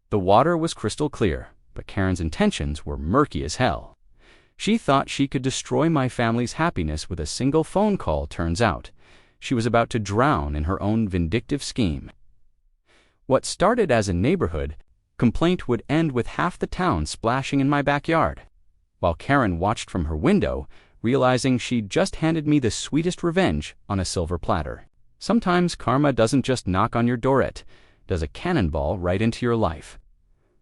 The water was crystal clear, but Karen's intentions were murky as hell. She thought she could destroy my family's happiness with a single phone call. Turns out, she was about to drown in her own vindictive scheme. What started as a neighborhood complaint would end with half the town splashing in my backyard, while Karen watched from her window, realizing she'd just handed me the sweetest revenge on a silver platter. Sometimes karma doesn't just knock on your door, it does a cannonball right into your life.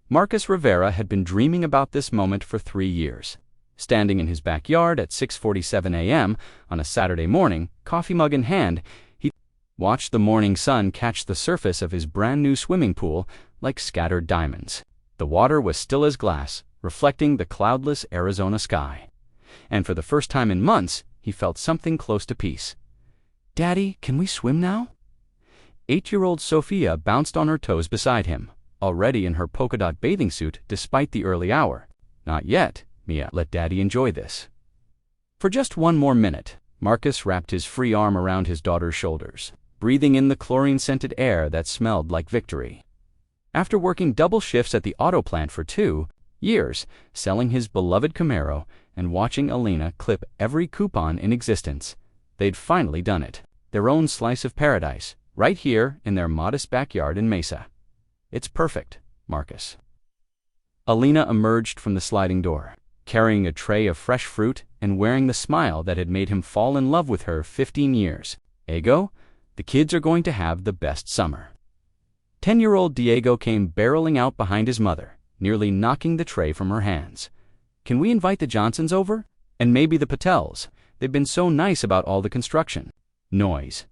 Marcus Rivera had been dreaming about this moment for 3 years. Standing in his backyard at 6:47 a.m. on a Saturday morning, coffee mug in hand, he watched the morning sun catch the surface of his brand-new swimming pool like scattered diamonds. The water was still as glass, reflecting the cloudless Arizona sky. And for the first time in months, he felt something close to peace. "Daddy, can we swim now?" 8-year-old Sophia bounced on her toes beside him, already in her polka-dot bathing suit despite the early hour. "Not yet, Mia. Let Daddy enjoy this." For just one more minute, Marcus wrapped his free arm around his daughter's shoulders, breathing in the chlorine-scented air that smelled like victory. After working double shifts at the auto plant for 2 years, selling his beloved Camaro, and watching Alina clip every coupon in existence, they'd finally done it. Their own slice of paradise, right here in their modest backyard in Mesa. "It's perfect, Marcus." Alina emerged from the sliding door, carrying a tray of fresh fruit and wearing the smile that had made him fall in love with her 15 years. "Ego, the kids are going to have the best summer." 10-year-old Diego came barreling out behind his mother, nearly knocking the tray from her hands. "Can we invite the Johnsons over? And maybe the Patels? They've been so nice about all the construction." Noise.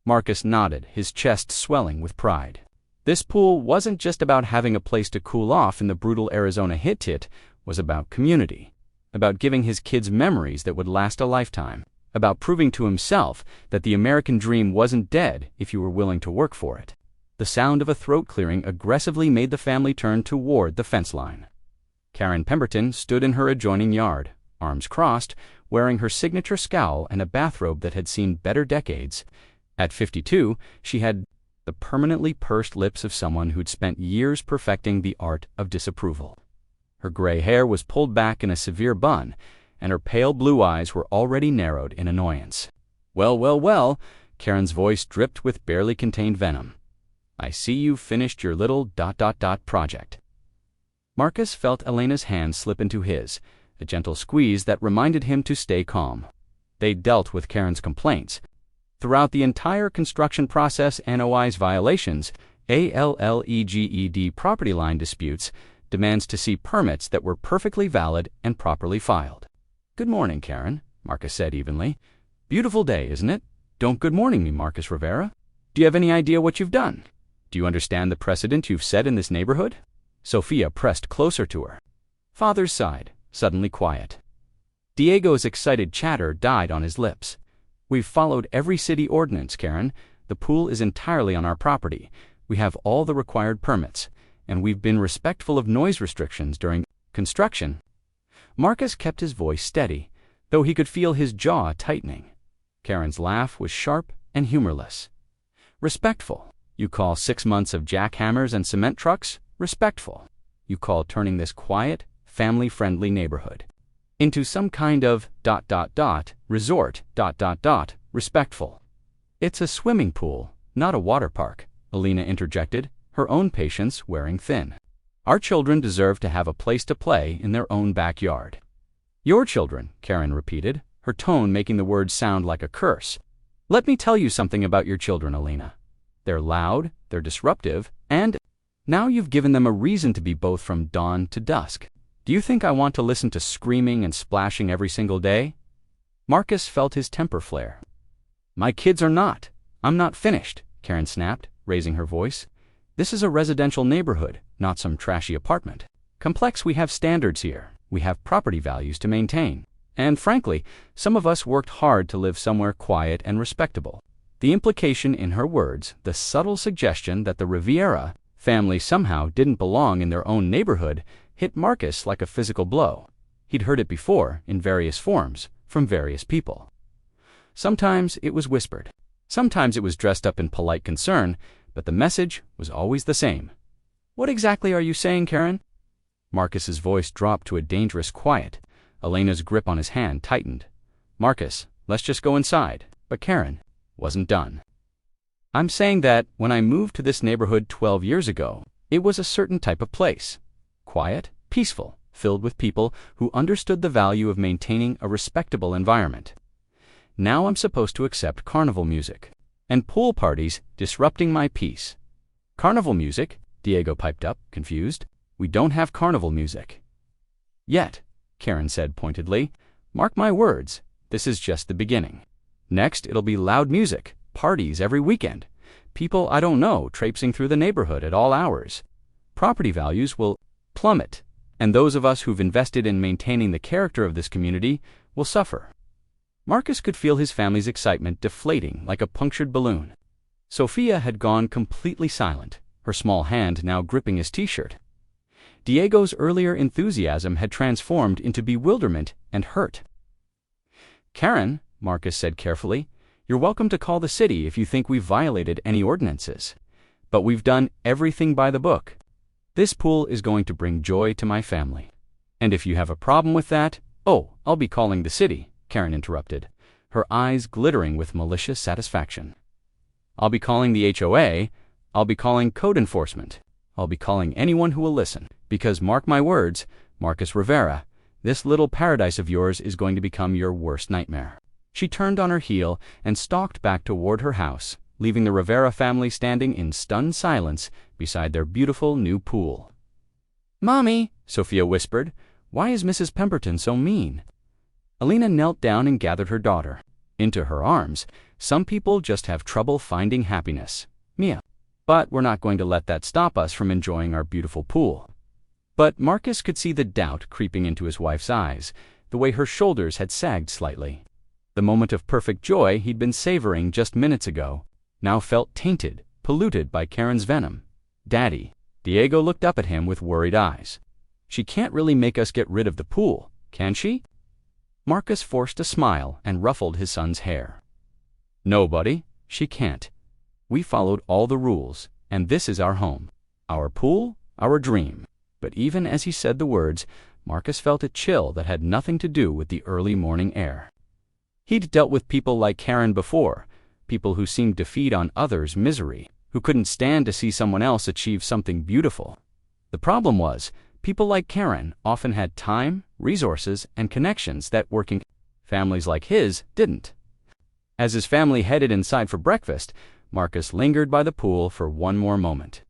Marcus nodded, his chest swelling with pride. This pool wasn't just about having a place to cool off in the brutal Arizona heat. It was about community, about giving his kids memories that would last a lifetime, about proving to himself that the American dream wasn't dead if you were willing to work for it. The sound of a throat clearing aggressively made the family turn toward the fence line. Karen Pemberton stood in her adjoining yard, arms crossed, wearing her signature scowl and a bathrobe that had seen better decades. At 52, she had the permanently pursed lips of someone who'd spent years perfecting the art of disapproval. Her gray hair was pulled back in a severe bun, and her pale blue eyes were already narrowed in annoyance. "Well, well, well," Karen's voice dripped with barely contained venom. "I see you've finished your little ... project." Marcus felt Elena's hand slip into his, a gentle squeeze that reminded him to stay calm. They dealt with Karen's complaints. Throughout the entire construction process, NOI's violations, ALLEGED property line disputes, demands to see permits that were perfectly valid and properly filed. "Good morning, Karen," Marcus said evenly. "Beautiful day, isn't it? Don't good morning me, Marcus Rivera. Do you have any idea what you've done? Do you understand the precedent you've set in this neighborhood?" Sophia pressed closer to her. Father's sighed, suddenly quiet. Diego's excited chatter died on his lips. "We've followed every city ordinance, Karen. The pool is entirely on our property. We have all the required permits, and we've been respectful of noise restrictions during construction." Marcus kept his voice steady, though he could feel his jaw tightening. Karen's laugh was sharp and humorless. "Respectful? You call 6 months of jackhammers and cement trucks respectful? You call turning this quiet, family-friendly neighborhood into some kind of ... resort ... respectful? It's a swimming pool, not a water park," Alina interjected, her own patience wearing thin. "Our children deserve to have a place to play in their own backyard." "Your children," Karen repeated, her tone making the words sound like a curse. "Let me tell you something about your children, Alina. They're loud, they're disruptive, and now you've given them a reason to be both from dawn to dusk. Do you think I want to listen to screaming and splashing every single day?" Marcus felt his temper flare. "My kids are not. I'm not finished," Karen snapped, raising her voice. "This is a residential neighborhood, not some trashy apartment. Complex, we have standards here. We have property values to maintain. And frankly, some of us worked hard to live somewhere quiet and respectable." The implication in her words, the subtle suggestion that the Riviera family somehow didn't belong in their own neighborhood, hit Marcus like a physical blow. He'd heard it before, in various forms, from various people. Sometimes it was whispered. Sometimes it was dressed up in polite concern, but the message was always the same. What exactly are you saying, Karen? Marcus's voice dropped to a dangerous quiet. Elena's grip on his hand tightened. Marcus, let's just go inside. But Karen wasn't done. I'm saying that when I moved to this neighborhood 12 years ago, it was a certain type of place. Quiet, peaceful, filled with people who understood the value of maintaining a respectable environment. Now I'm supposed to accept carnival music and pool parties disrupting my peace. Carnival music? Diego piped up, confused. We don't have carnival music. Yet, Karen said pointedly. Mark my words, this is just the beginning. Next, it'll be loud music, parties every weekend, people I don't know traipsing through the neighborhood at all hours. Property values will plummet, and those of us who've invested in maintaining the character of this community will suffer. Marcus could feel his family's excitement deflating like a punctured balloon. Sophia had gone completely silent, her small hand now gripping his t-shirt. Diego's earlier enthusiasm had transformed into bewilderment and hurt. Karen, Marcus said carefully, you're welcome to call the city if you think we've violated any ordinances. But we've done everything by the book. This pool is going to bring joy to my family. And if you have a problem with that, I'll be calling the city, Karen interrupted, her eyes glittering with malicious satisfaction. I'll be calling the HOA, I'll be calling code enforcement, I'll be calling anyone who will listen, because mark my words, Marcus Rivera, this little paradise of yours is going to become your worst nightmare. She turned on her heel and stalked back toward her house, leaving the Rivera family standing in stunned silence beside their beautiful new pool. Mommy, Sophia whispered, why is Mrs. Pemberton so mean? Elena knelt down and gathered her daughter into her arms. Some people just have trouble finding happiness, Mia. But we're not going to let that stop us from enjoying our beautiful pool. But Marcus could see the doubt creeping into his wife's eyes, the way her shoulders had sagged slightly. The moment of perfect joy he'd been savoring just minutes ago now felt tainted, polluted by Karen's venom. Daddy, Diego looked up at him with worried eyes. She can't really make us get rid of the pool, can she? Marcus forced a smile and ruffled his son's hair. No, buddy, she can't. We followed all the rules, and this is our home, our pool, our dream. But even as he said the words, Marcus felt a chill that had nothing to do with the early morning air. He'd dealt with people like Karen before, people who seemed to feed on others' misery, who couldn't stand to see someone else achieve something beautiful. The problem was, people like Karen often had time, resources, and connections that working families like his didn't. As his family headed inside for breakfast, Marcus lingered by the pool for one more moment.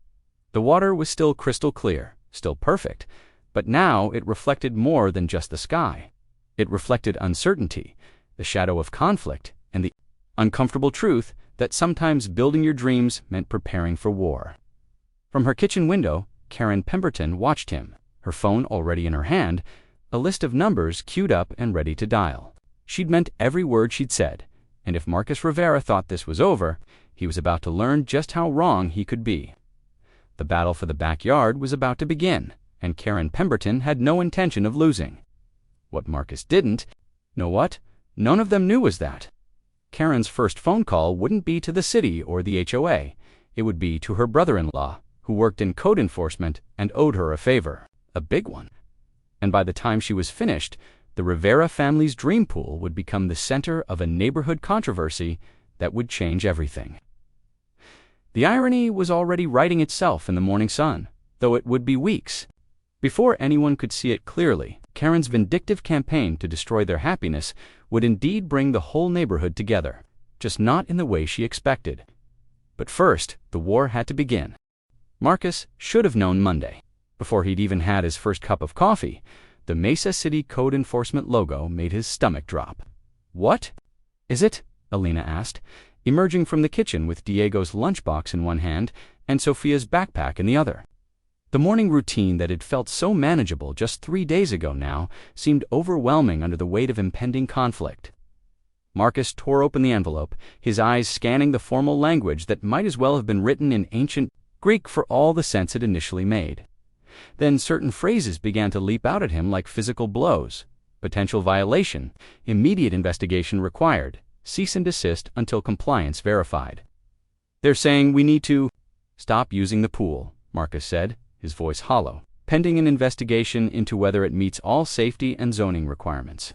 The water was still crystal clear, still perfect, but now it reflected more than just the sky. It reflected uncertainty, the shadow of conflict, and the uncomfortable truth that sometimes building your dreams meant preparing for war. From her kitchen window, Karen Pemberton watched him, her phone already in her hand, a list of numbers queued up and ready to dial. She'd meant every word she'd said, and if Marcus Rivera thought this was over, he was about to learn just how wrong he could be. The battle for the backyard was about to begin, and Karen Pemberton had no intention of losing. What Marcus didn't know what none of them knew was that Karen's first phone call wouldn't be to the city or the HOA. It would be to her brother-in-law, who worked in code enforcement and owed her a favor, a big one. And by the time she was finished, the Rivera family's dream pool would become the center of a neighborhood controversy that would change everything. The irony was already writing itself in the morning sun, though it would be weeks. Before anyone could see it clearly, Karen's vindictive campaign to destroy their happiness would indeed bring the whole neighborhood together, just not in the way she expected. But first, the war had to begin. Marcus should have known Monday. Before he'd even had his first cup of coffee, the Mesa City Code Enforcement logo made his stomach drop. What is it? Elena asked, emerging from the kitchen with Diego's lunchbox in one hand and Sophia's backpack in the other. The morning routine that had felt so manageable just 3 days ago now seemed overwhelming under the weight of impending conflict. Marcus tore open the envelope, his eyes scanning the formal language that might as well have been written in ancient Greek for all the sense it initially made. Then certain phrases began to leap out at him like physical blows. Potential violation, immediate investigation required, cease and desist until compliance verified. They're saying we need to stop using the pool, Marcus said, his voice hollow, pending an investigation into whether it meets all safety and zoning requirements.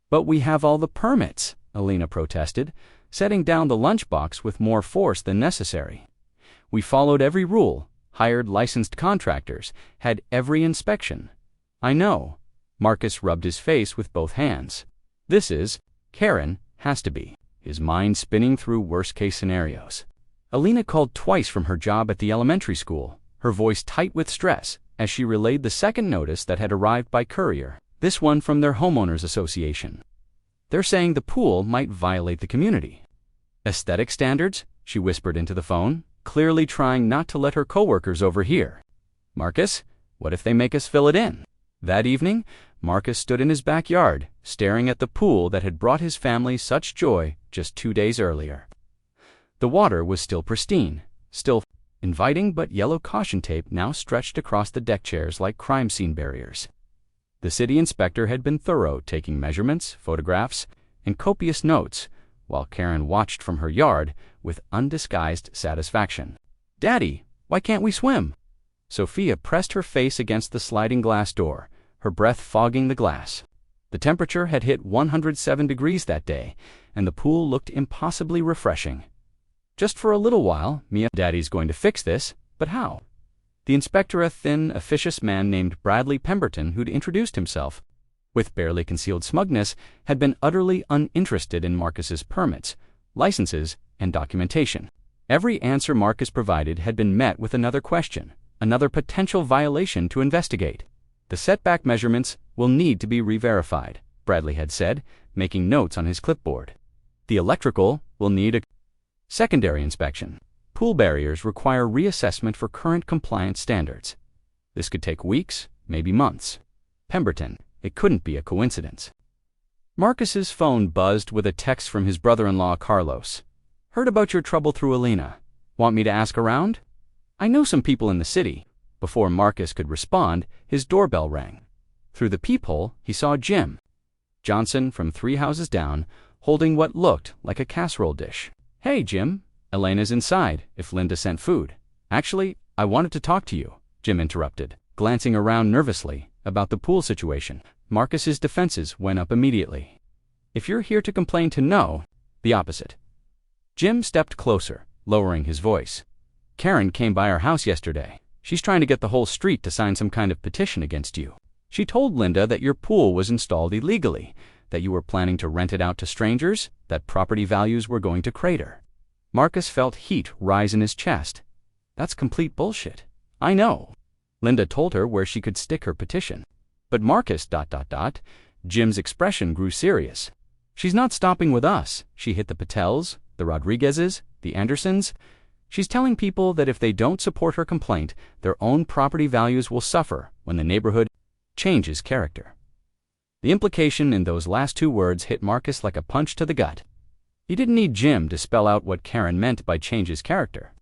"But we have all the permits," Alina protested, setting down the lunchbox with more force than necessary. "We followed every rule, hired licensed contractors, had every inspection." "I know." Marcus rubbed his face with both hands. Karen has to be, his mind spinning through worst-case scenarios. Alina called twice from her job at the elementary school, her voice tight with stress, as she relayed the second notice that had arrived by courier, this one from their homeowners association. "They're saying the pool might violate the community." "Aesthetic standards?" she whispered into the phone, clearly trying not to let her coworkers overhear. "Marcus, what if they make us fill it in?" That evening, Marcus stood in his backyard, staring at the pool that had brought his family such joy just 2 days earlier. The water was still pristine, still inviting, but yellow caution tape now stretched across the deck chairs like crime scene barriers. The city inspector had been thorough, taking measurements, photographs, and copious notes, while Karen watched from her yard with undisguised satisfaction. "Daddy, why can't we swim?" Sophia pressed her face against the sliding glass door, her breath fogging the glass. The temperature had hit 107 degrees that day, and the pool looked impossibly refreshing. "Just for a little while, Mia. Daddy's going to fix this, but how?" The inspector, a thin, officious man named Bradley Pemberton, who'd introduced himself with barely concealed smugness, had been utterly uninterested in Marcus's permits, licenses, and documentation. Every answer Marcus provided had been met with another question, another potential violation to investigate. "The setback measurements will need to be re-verified," Bradley had said, making notes on his clipboard. "The electrical will need a secondary inspection. Pool barriers require reassessment for current compliance standards. This could take weeks, maybe months." Pemberton, it couldn't be a coincidence. Marcus's phone buzzed with a text from his brother-in-law Carlos. "Heard about your trouble through Alina. Want me to ask around? I know some people in the city." Before Marcus could respond, his doorbell rang. Through the peephole, he saw Jim Johnson from 3 houses down, holding what looked like a casserole dish. "Hey, Jim, Elena's inside, if Linda sent food." "Actually, I wanted to talk to you," Jim interrupted, glancing around nervously about the pool situation. Marcus's defenses went up immediately. "If you're here to complain to no, the opposite." Jim stepped closer, lowering his voice. "Karen came by our house yesterday. She's trying to get the whole street to sign some kind of petition against you. She told Linda that your pool was installed illegally, that you were planning to rent it out to strangers, that property values were going to crater." Marcus felt heat rise in his chest. "That's complete bullshit." "I know. Linda told her where she could stick her petition." "But Marcus, Jim's expression grew serious. "She's not stopping with us. She hit the Patels, the Rodriguezes, the Andersons. She's telling people that if they don't support her complaint, their own property values will suffer when the neighborhood changes character." The implication in those last 2 words hit Marcus like a punch to the gut. He didn't need Jim to spell out what Karen meant by change his character.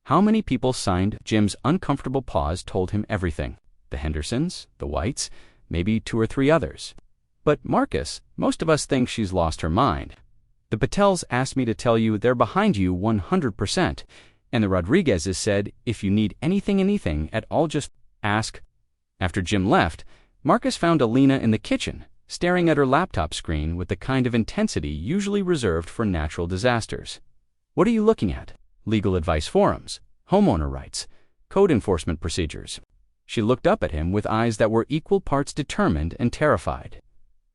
How many people signed? Jim's uncomfortable pause told him everything. The Hendersons, the Whites, maybe 2 or 3 others. "But Marcus, most of us think she's lost her mind. The Patels asked me to tell you they're behind you 100%, and the Rodriguezes said if you need anything at all, just ask." After Jim left, Marcus found Alina in the kitchen, staring at her laptop screen with the kind of intensity usually reserved for natural disasters. "What are you looking at?" "Legal advice forums, homeowner rights, code enforcement procedures." She looked up at him with eyes that were equal parts determined and terrified.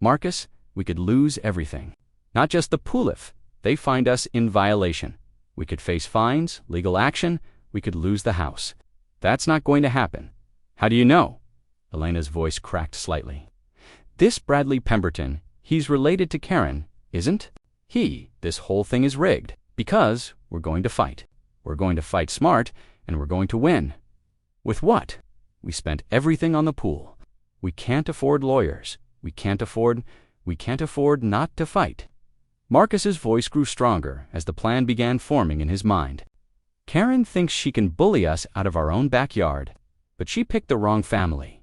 "Marcus, we could lose everything. Not just the pool if they find us in violation. We could face fines, legal action, we could lose the house. That's not going to happen." "How do you know?" Elena's voice cracked slightly. "This Bradley Pemberton, he's related to Karen, isn't he? This whole thing is rigged, because we're going to fight. We're going to fight smart, and we're going to win." "With what?" "We spent everything on the pool. We can't afford lawyers. We can't afford not to fight." Marcus's voice grew stronger as the plan began forming in his mind. "Karen thinks she can bully us out of our own backyard, but she picked the wrong family."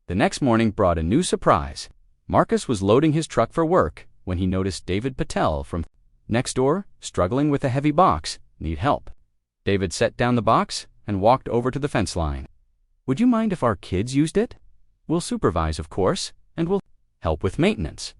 The next morning brought a new surprise. Marcus was loading his truck for work when he noticed David Patel from next door, struggling with a heavy box. "Need help." David set down the box and walked over to the fence line. Would you mind if our kids used it? We'll supervise, of course, and we'll help with maintenance."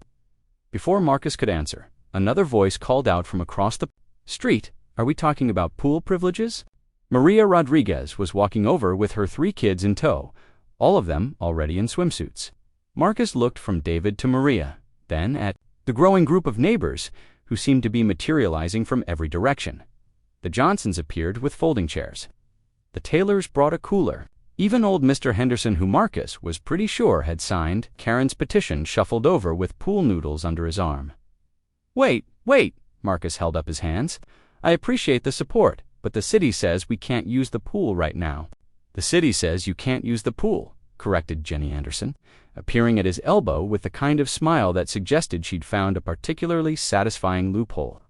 Before Marcus could answer, another voice called out from across the street, "Are we talking about pool privileges?" Maria Rodriguez was walking over with her 3 kids in tow, all of them already in swimsuits. Marcus looked from David to Maria, then at the growing group of neighbors who seemed to be materializing from every direction. The Johnsons appeared with folding chairs. The Taylors brought a cooler. Even old Mr. Henderson, who Marcus was pretty sure had signed Karen's petition, shuffled over with pool noodles under his arm. Wait, Marcus held up his hands. "I appreciate the support, but the city says we can't use the pool right now." "The city says you can't use the pool," corrected Jenny Anderson, appearing at his elbow with the kind of smile that suggested she'd found a particularly satisfying loophole.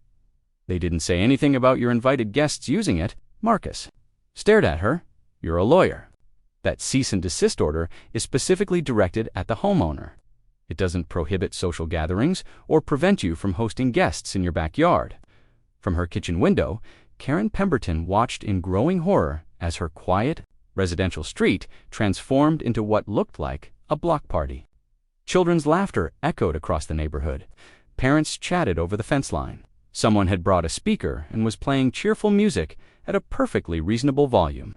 "They didn't say anything about your invited guests using it." Marcus stared at her. "You're a lawyer. That cease and desist order is specifically directed at the homeowner. It doesn't prohibit social gatherings or prevent you from hosting guests in your backyard." From her kitchen window, Karen Pemberton watched in growing horror as her quiet, residential street transformed into what looked like a block party. Children's laughter echoed across the neighborhood. Parents chatted over the fence line. Someone had brought a speaker and was playing cheerful music at a perfectly reasonable volume.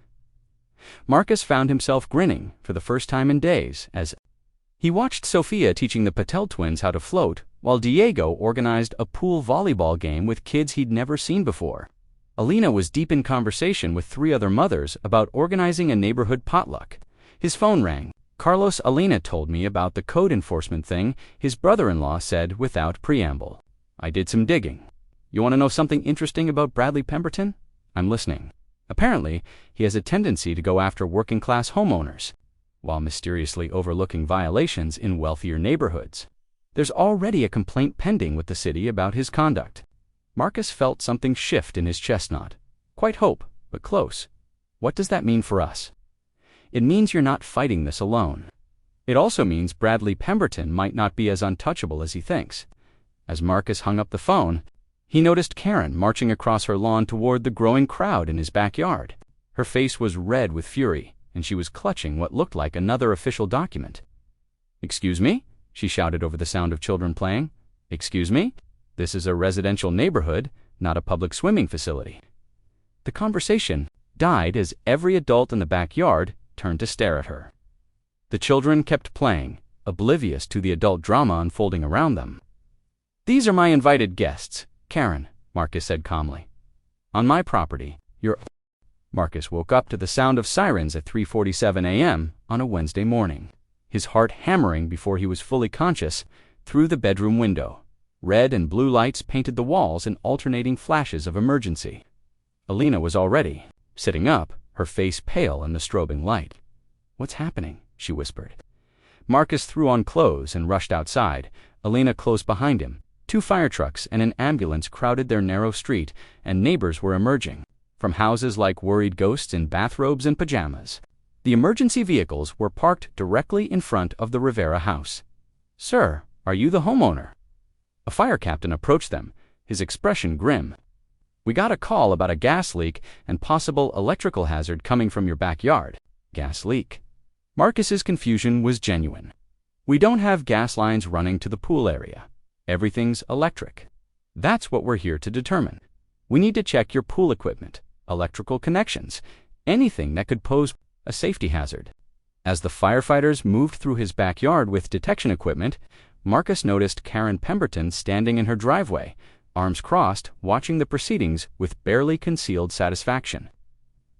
Marcus found himself grinning for the first time in days as he watched Sophia teaching the Patel twins how to float, while Diego organized a pool volleyball game with kids he'd never seen before. Alina was deep in conversation with 3 other mothers about organizing a neighborhood potluck. His phone rang. "Carlos, Alina told me about the code enforcement thing," his brother-in-law said without preamble. "I did some digging. You want to know something interesting about Bradley Pemberton? I'm listening. Apparently, he has a tendency to go after working-class homeowners, while mysteriously overlooking violations in wealthier neighborhoods. There's already a complaint pending with the city about his conduct." Marcus felt something shift in his chestnut. "Quite hope, but close. What does that mean for us?" "It means you're not fighting this alone. It also means Bradley Pemberton might not be as untouchable as he thinks." As Marcus hung up the phone, he noticed Karen marching across her lawn toward the growing crowd in his backyard. Her face was red with fury, and she was clutching what looked like another official document. "Excuse me?" she shouted over the sound of children playing. "Excuse me? This is a residential neighborhood, not a public swimming facility." The conversation died as every adult in the backyard turned to stare at her. The children kept playing, oblivious to the adult drama unfolding around them. "These are my invited guests, Karen," Marcus said calmly. "On my property, you're—" Marcus woke up to the sound of sirens at 3:47 a.m. on a Wednesday morning, his heart hammering before he was fully conscious, through the bedroom window. Red and blue lights painted the walls in alternating flashes of emergency. Alina was already sitting up, her face pale in the strobing light. "What's happening?" she whispered. Marcus threw on clothes and rushed outside, Alina close behind him. 2 fire trucks and an ambulance crowded their narrow street, and neighbors were emerging from houses like worried ghosts in bathrobes and pajamas. The emergency vehicles were parked directly in front of the Rivera house. "Sir, are you the homeowner?" A fire captain approached them, his expression grim. "We got a call about a gas leak and possible electrical hazard coming from your backyard." Gas leak. Marcus's confusion was genuine. "We don't have gas lines running to the pool area. Everything's electric. That's what we're here to determine. We need to check your pool equipment, electrical connections, anything that could pose a safety hazard." As the firefighters moved through his backyard with detection equipment, Marcus noticed Karen Pemberton standing in her driveway, arms crossed, watching the proceedings with barely concealed satisfaction.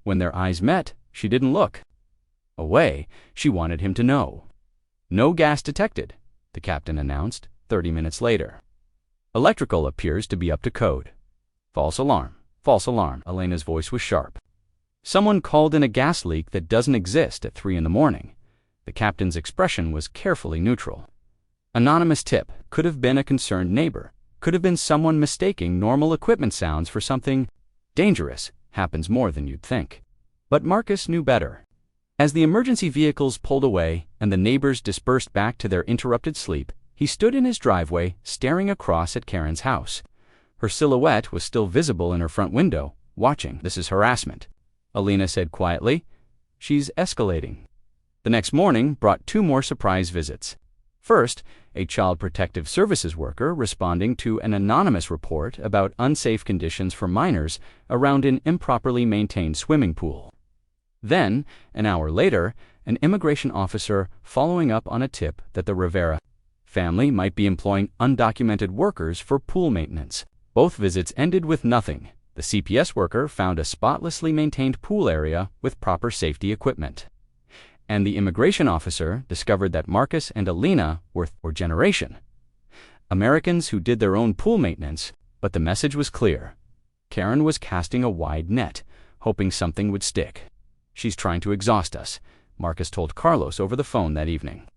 When their eyes met, she didn't look away. She wanted him to know. "No gas detected," the captain announced 30 minutes later. "Electrical appears to be up to code." False alarm, Elena's voice was sharp. "Someone called in a gas leak that doesn't exist at 3 in the morning. The captain's expression was carefully neutral. Anonymous tip, could have been a concerned neighbor, could have been someone mistaking normal equipment sounds for something dangerous. Happens more than you'd think. But Marcus knew better. As the emergency vehicles pulled away and the neighbors dispersed back to their interrupted sleep, he stood in his driveway, staring across at Karen's house. Her silhouette was still visible in her front window, watching. "This is harassment," Alina said quietly. "She's escalating." The next morning brought two more surprise visits. First, a child protective services worker responding to an anonymous report about unsafe conditions for minors around an improperly maintained swimming pool. Then, an hour later, an immigration officer following up on a tip that the Rivera family might be employing undocumented workers for pool maintenance. Both visits ended with nothing. The CPS worker found a spotlessly maintained pool area with proper safety equipment. And the immigration officer discovered that Marcus and Alina were generation Americans who did their own pool maintenance, but the message was clear. Karen was casting a wide net, hoping something would stick. "She's trying to exhaust us," Marcus told Carlos over the phone that evening.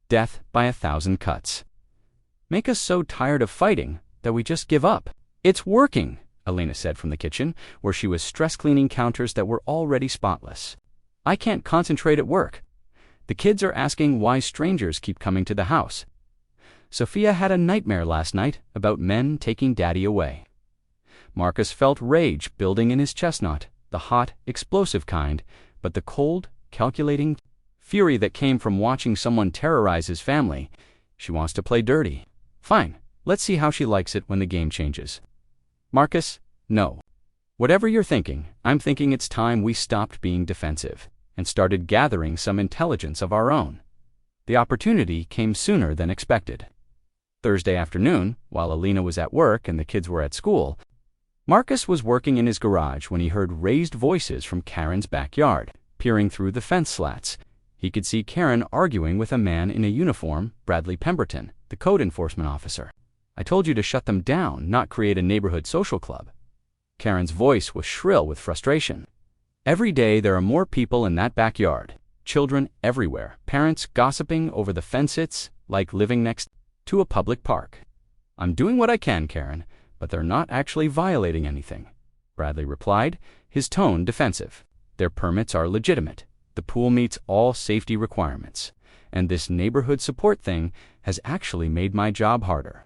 "Death by 1,000 cuts. Make us so tired of fighting that we just give up." "It's working," Alina said from the kitchen, where she was stress-cleaning counters that were already spotless. "I can't concentrate at work. The kids are asking why strangers keep coming to the house. Sophia had a nightmare last night about men taking Daddy away." Marcus felt rage building in his chestnut, the hot, explosive kind, but the cold, calculating fury that came from watching someone terrorize his family. "She wants to play dirty. Fine, let's see how she likes it when the game changes." "Marcus, no. Whatever you're thinking, I'm thinking it's time we stopped being defensive and started gathering some intelligence of our own." The opportunity came sooner than expected. Thursday afternoon, while Alina was at work and the kids were at school, Marcus was working in his garage when he heard raised voices from Karen's backyard. Peering through the fence slats, he could see Karen arguing with a man in a uniform, Bradley Pemberton, the code enforcement officer. "I told you to shut them down, not create a neighborhood social club." Karen's voice was shrill with frustration. "Every day there are more people in that backyard. Children everywhere. Parents gossiping over the fence. It's like living next to a public park." "I'm doing what I can, Karen, but they're not actually violating anything," Bradley replied, his tone defensive. "Their permits are legitimate. The pool meets all safety requirements. And this neighborhood support thing has actually made my job harder.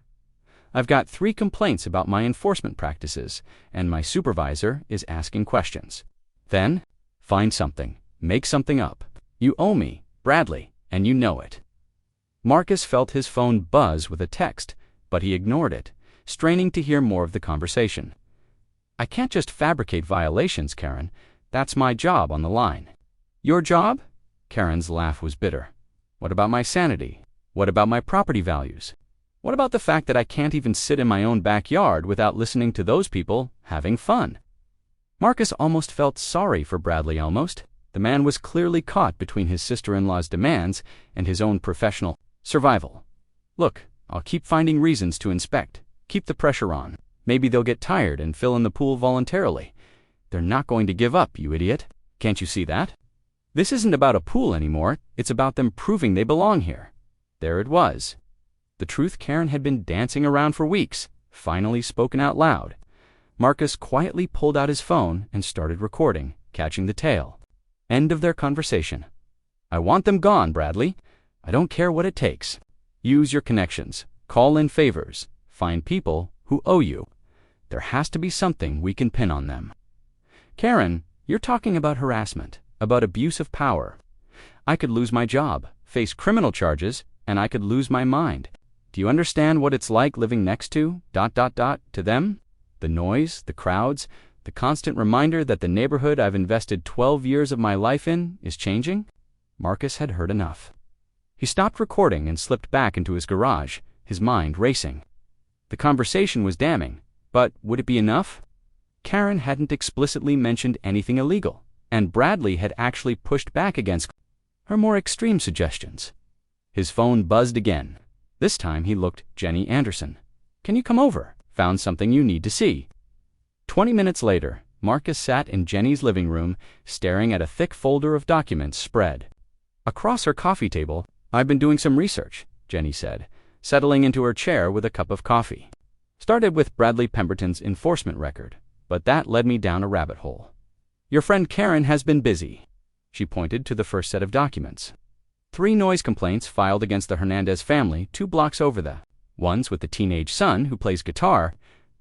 I've got 3 complaints about my enforcement practices, and my supervisor is asking questions." "Then, find something. Make something up. You owe me, Bradley, and you know it." Marcus felt his phone buzz with a text, but he ignored it, straining to hear more of the conversation. "I can't just fabricate violations, Karen. That's my job on the line." "Your job?" Karen's laugh was bitter. "What about my sanity? What about my property values? What about the fact that I can't even sit in my own backyard without listening to those people having fun?" Marcus almost felt sorry for Bradley. The man was clearly caught between his sister-in-law's demands and his own professional survival. "Look, I'll keep finding reasons to inspect. Keep the pressure on. Maybe they'll get tired and fill in the pool voluntarily. They're not going to give up, you idiot. Can't you see that? This isn't about a pool anymore. It's about them proving they belong here." There it was. The truth Karen had been dancing around for weeks, finally spoken out loud. Marcus quietly pulled out his phone and started recording, catching the tail end of their conversation. "I want them gone, Bradley. I don't care what it takes. Use your connections. Call in favors. Find people who owe you. There has to be something we can pin on them." "Karen, you're talking about harassment, about abuse of power. I could lose my job, face criminal charges, and I could lose my mind. Do you understand what it's like living next to them? The noise, the crowds, the constant reminder that the neighborhood I've invested 12 years of my life in is changing?" Marcus had heard enough. He stopped recording and slipped back into his garage, his mind racing. The conversation was damning, but would it be enough? Karen hadn't explicitly mentioned anything illegal, and Bradley had actually pushed back against her more extreme suggestions. His phone buzzed again. This time he looked Jenny Anderson. "Can you come over? Found something you need to see." 20 minutes later, Marcus sat in Jenny's living room, staring at a thick folder of documents spread across her coffee table. "I've been doing some research," Jenny said, settling into her chair with a cup of coffee. "Started with Bradley Pemberton's enforcement record, but that led me down a rabbit hole. Your friend Karen has been busy." She pointed to the first set of documents. 3 noise complaints filed against the Hernandez family 2 blocks over the ones with the teenage son who plays guitar,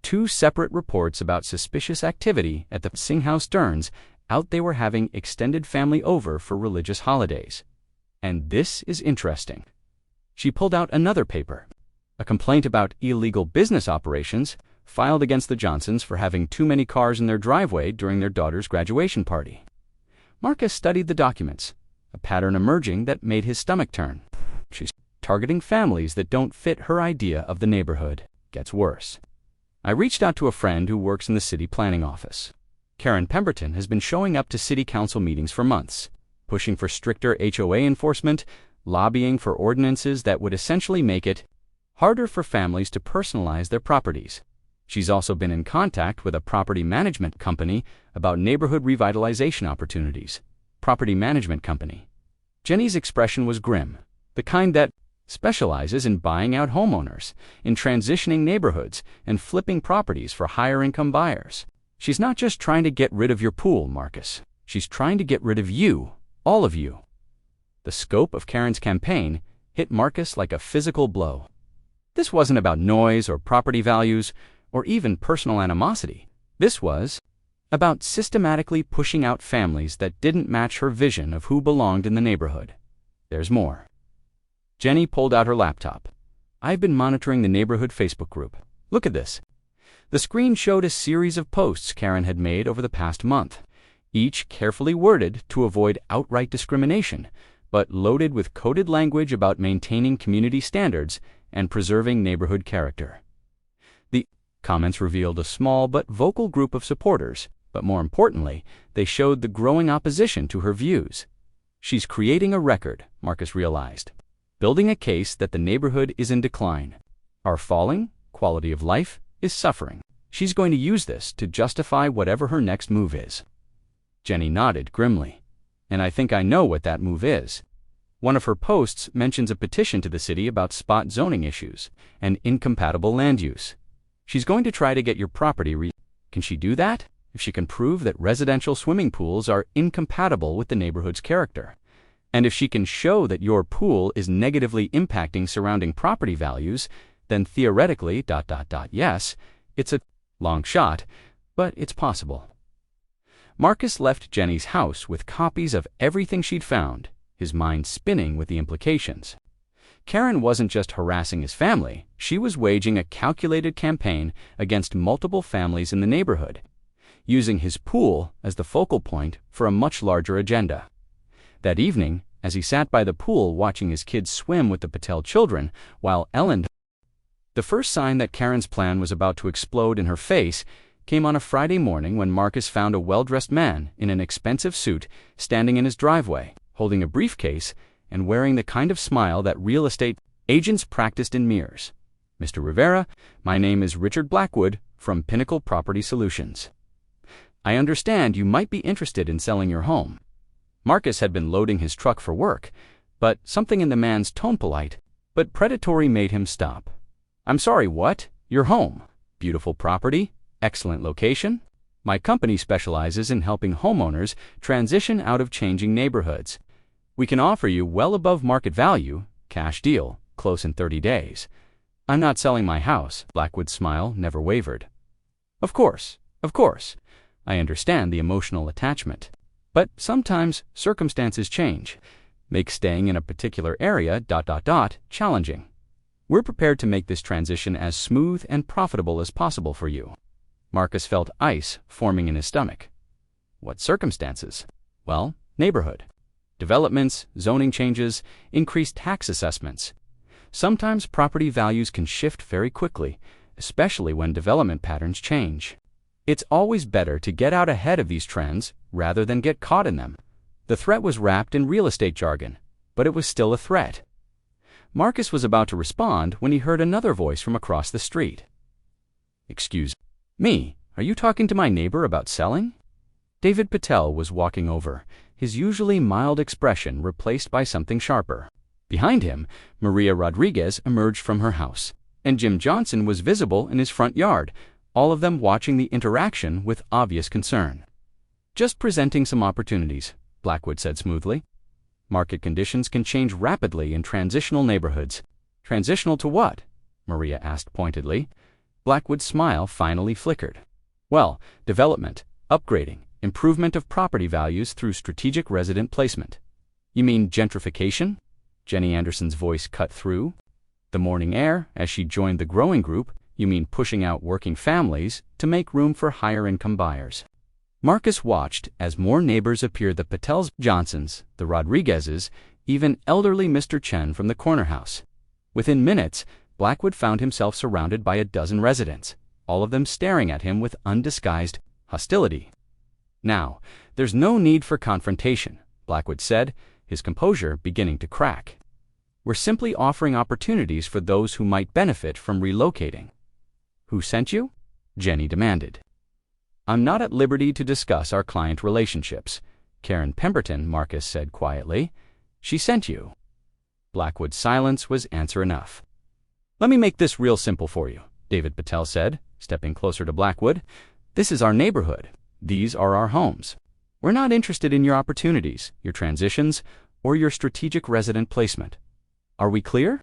2 separate reports about suspicious activity at the Singhouse Stearns out they were having extended family over for religious holidays. And this is interesting. She pulled out another paper, a complaint about illegal business operations filed against the Johnsons for having too many cars in their driveway during their daughter's graduation party. Marcus studied the documents, a pattern emerging that made his stomach turn. She's targeting families that don't fit her idea of the neighborhood. Gets worse. I reached out to a friend who works in the city planning office. Karen Pemberton has been showing up to city council meetings for months, pushing for stricter HOA enforcement, lobbying for ordinances that would essentially make it harder for families to personalize their properties. She's also been in contact with a property management company about neighborhood revitalization opportunities. Property management company. Jenny's expression was grim, the kind that specializes in buying out homeowners, in transitioning neighborhoods, and flipping properties for higher-income buyers. She's not just trying to get rid of your pool, Marcus. She's trying to get rid of you, all of you. The scope of Karen's campaign hit Marcus like a physical blow. This wasn't about noise or property values or even personal animosity. This was about systematically pushing out families that didn't match her vision of who belonged in the neighborhood. There's more. Jenny pulled out her laptop. I've been monitoring the neighborhood Facebook group. Look at this. The screen showed a series of posts Karen had made over the past month, each carefully worded to avoid outright discrimination, but loaded with coded language about maintaining community standards and preserving neighborhood character. The comments revealed a small but vocal group of supporters, but more importantly, they showed the growing opposition to her views. She's creating a record, Marcus realized, building a case that the neighborhood is in decline. Our falling quality of life is suffering. She's going to use this to justify whatever her next move is. Jenny nodded grimly. And I think I know what that move is. One of her posts mentions a petition to the city about spot zoning issues and incompatible land use. She's going to try to get your property Can she do that? If she can prove that residential swimming pools are incompatible with the neighborhood's character. And if she can show that your pool is negatively impacting surrounding property values, then theoretically, yes, it's a long shot, but it's possible. Marcus left Jenny's house with copies of everything she'd found, his mind spinning with the implications. Karen wasn't just harassing his family, she was waging a calculated campaign against multiple families in the neighborhood, using his pool as the focal point for a much larger agenda. That evening, as he sat by the pool watching his kids swim with the Patel children, while Ellen, the first sign that Karen's plan was about to explode in her face came on a Friday morning when Marcus found a well-dressed man in an expensive suit standing in his driveway, holding a briefcase and wearing the kind of smile that real estate agents practiced in mirrors. Mr. Rivera, my name is Richard Blackwood from Pinnacle Property Solutions. I understand you might be interested in selling your home. Marcus had been loading his truck for work, but something in the man's tone, polite but predatory, made him stop. I'm sorry, what? Your home? Beautiful property? Excellent location? My company specializes in helping homeowners transition out of changing neighborhoods. We can offer you well above market value, cash deal, close in 30 days. I'm not selling my house. Blackwood's smile never wavered. Of course. I understand the emotional attachment. But sometimes circumstances change, make staying in a particular area ... challenging. We're prepared to make this transition as smooth and profitable as possible for you. Marcus felt ice forming in his stomach. What circumstances? Well, neighborhood. Developments, zoning changes, increased tax assessments. Sometimes property values can shift very quickly, especially when development patterns change. It's always better to get out ahead of these trends rather than get caught in them. The threat was wrapped in real estate jargon, but it was still a threat. Marcus was about to respond when he heard another voice from across the street. Excuse me, are you talking to my neighbor about selling? David Patel was walking over, his usually mild expression replaced by something sharper. Behind him, Maria Rodriguez emerged from her house, and Jim Johnson was visible in his front yard, all of them watching the interaction with obvious concern. Just presenting some opportunities, Blackwood said smoothly. Market conditions can change rapidly in transitional neighborhoods. Transitional to what? Maria asked pointedly. Blackwood's smile finally flickered. Well, development, upgrading, improvement of property values through strategic resident placement. You mean gentrification? Jenny Anderson's voice cut through. The morning air, as she joined the growing group. You mean pushing out working families to make room for higher-income buyers. Marcus watched as more neighbors appeared, the Patels, Johnsons, the Rodriguezes, even elderly Mr. Chen from the corner house. Within minutes, Blackwood found himself surrounded by a dozen residents, all of them staring at him with undisguised hostility. Now, there's no need for confrontation, Blackwood said, his composure beginning to crack. We're simply offering opportunities for those who might benefit from relocating. Who sent you? Jenny demanded. I'm not at liberty to discuss our client relationships, Karen Pemberton, Marcus said quietly. She sent you. Blackwood's silence was answer enough. Let me make this real simple for you, David Patel said, stepping closer to Blackwood. This is our neighborhood. These are our homes. We're not interested in your opportunities, your transitions, or your strategic resident placement. Are we clear?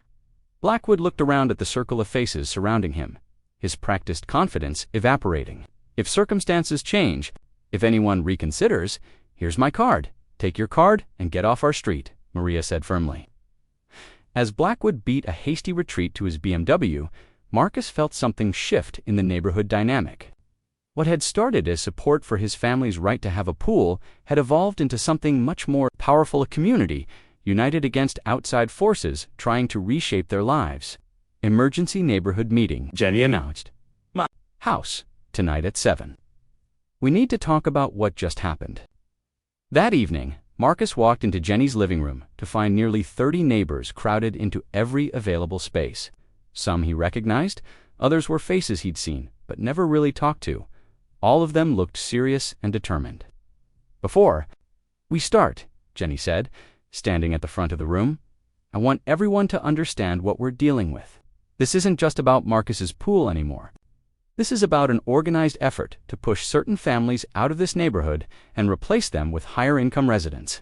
Blackwood looked around at the circle of faces surrounding him, his practiced confidence evaporating. If circumstances change, if anyone reconsiders, here's my card. Take your card and get off our street, Maria said firmly. As Blackwood beat a hasty retreat to his BMW, Marcus felt something shift in the neighborhood dynamic. What had started as support for his family's right to have a pool had evolved into something much more powerful, a community united against outside forces trying to reshape their lives. Emergency neighborhood meeting, Jenny announced. My house, tonight at 7. We need to talk about what just happened. That evening, Marcus walked into Jenny's living room to find nearly 30 neighbors crowded into every available space. Some he recognized, others were faces he'd seen but never really talked to. All of them looked serious and determined. Before we start, Jenny said, standing at the front of the room, I want everyone to understand what we're dealing with. This isn't just about Marcus's pool anymore. This is about an organized effort to push certain families out of this neighborhood and replace them with higher-income residents.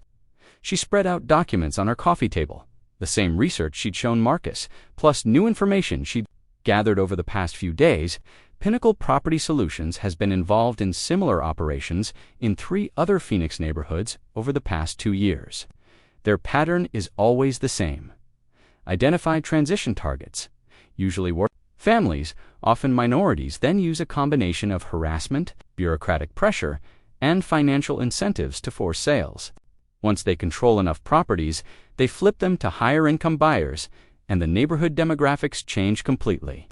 She spread out documents on her coffee table, the same research she'd shown Marcus, plus new information she'd gathered over the past few days. Pinnacle Property Solutions has been involved in similar operations in 3 other Phoenix neighborhoods over the past 2 years. Their pattern is always the same. Identify transition targets, usually families, often minorities, then use a combination of harassment, bureaucratic pressure, and financial incentives to force sales. Once they control enough properties, they flip them to higher-income buyers, and the neighborhood demographics change completely.